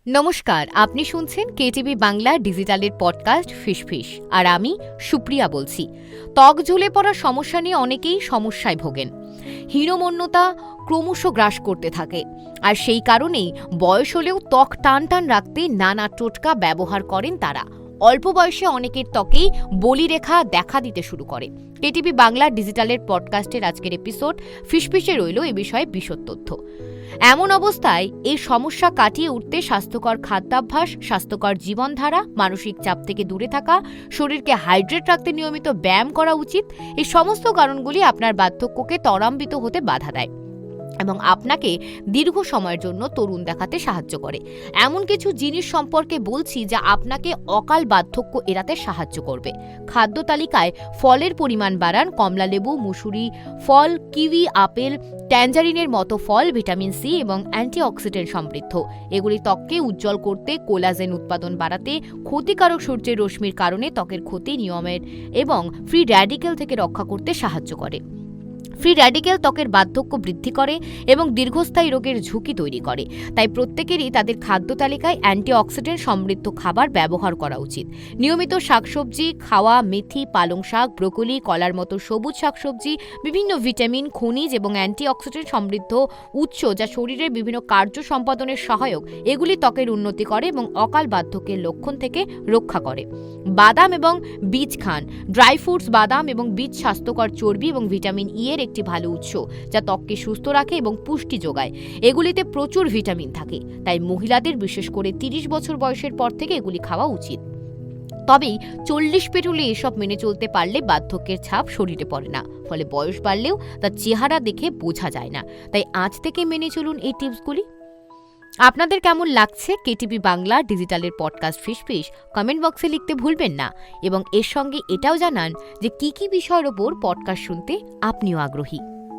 নমস্কার, আপনি শুনছেন কেটিভি বাংলা ডিজিটালের পডকাস্ট ফিসফিস। আর আমি সুপ্রিয়া বলছি। ত্বক ঝুলে পড়ার সমস্যা নিয়ে অনেকেই সমস্যায় ভোগেন। হীনমন্যতা ক্রমশ গ্রাস করতে থাকে, আর সেই কারণেই বয়স হলেও ত্বক টান টান রাখতে নানা টোটকা ব্যবহার করেন তারা। অল্প বয়সে অনেকের ত্বকেই বলিরেখা দেখা দিতে শুরু করে। কেটিভি বাংলা ডিজিটালের পডকাস্টের আজকের এপিসোড ফিসফিসে রইল এ বিষয়ে বিশদ তথ্য। এমন অবস্থায় এই সমস্যা কাটিয়ে উঠতে স্বাস্থ্যকর খাদ্যাভ্যাস, স্বাস্থ্যকর জীবনধারা, মানসিক চাপ থেকে দূরে থাকা, শরীরকে হাইড্রেট রাখতে নিয়মিত ব্যায়াম করা উচিত। এই সমস্ত কারণগুলি আপনার বার্ধক্যকে ত্বরান্বিত হতে বাধা দেয় এবং আপনাকে দীর্ঘ সময়ের জন্য তরুণ দেখাতে সাহায্য করে। এমন কিছু জিনিস সম্পর্কে বলছি যা আপনাকে অকাল বার্ধক্য এড়াতে সাহায্য করবে। খাদ্য তালিকায় ফলের পরিমাণ বাড়ান। কমলালেবু, মুসুরি ফল, কিউই, আপেল, ট্যাঞ্জারিনের মতো ফল ভিটামিন সি এবং অ্যান্টিঅক্সিডেন্ট সমৃদ্ধ। এগুলি ত্বককে উজ্জ্বল করতে, কোলাজেন উৎপাদন বাড়াতে, ক্ষতিকারক সূর্যের রশ্মির কারণে ত্বকের ক্ষতি নিয়মের এবং ফ্রি র্যাডিক্যাল থেকে রক্ষা করতে সাহায্য করে। ফ্রি র্যাডিক্যাল ত্বকের বার্ধক্য বৃদ্ধি করে এবং দীর্ঘস্থায়ী রোগের ঝুঁকি তৈরি করে। তাই প্রত্যেকেরই তাদের খাদ্য তালিকায় অ্যান্টিঅক্সিডেন্ট সমৃদ্ধ খাবার ব্যবহার করা উচিত। নিয়মিত শাকসবজি খাওয়া, মেথি, পালং শাক, ব্রোকলি, কলার মতো সবুজ শাকসবজি বিভিন্ন ভিটামিন, খনিজ এবং অ্যান্টিঅক্সিডেন্ট সমৃদ্ধ উৎস যা শরীরের বিভিন্ন কার্য সম্পাদনের সহায়ক, এগুলি ত্বকের উন্নতি করে এবং অকাল বার্ধক্যের লক্ষণ থেকে রক্ষা করে। বাদাম এবং বীজ খান। ড্রাই ফ্রুটস, বাদাম এবং বীজ স্বাস্থ্যকর চর্বি এবং ভিটামিন ই এর একটি ভালো উৎস যা ত্বককে সুস্থ রাখে এবং পুষ্টি যোগায়। এগুলিতে প্রচুর ভিটামিন থাকে, তাই মহিলাদের বিশেষ করে 30 বছর বয়সের পর থেকে এগুলি খাওয়া উচিত। তবেই 40 পেরোলে এসব মেনে চলতে পারলে বার্ধক্যের ছাপ শরীরে পড়ে না, ফলে বয়স বাড়লেও তার চেহারা দেখে বোঝা যায় না। তাই আজ থেকে মেনে চলুন এই টিপসগুলি। আপনাদের কেমন লাগছে কেটিভি বাংলা ডিজিটালের পডকাস্ট ফিসফিস? কমেন্ট বক্সে লিখতে ভুলবেন না এবং এর সঙ্গে এটাও জানান যে কি কি বিষয়ের ওপর পডকাস্ট শুনতে আপনিও আগ্রহী।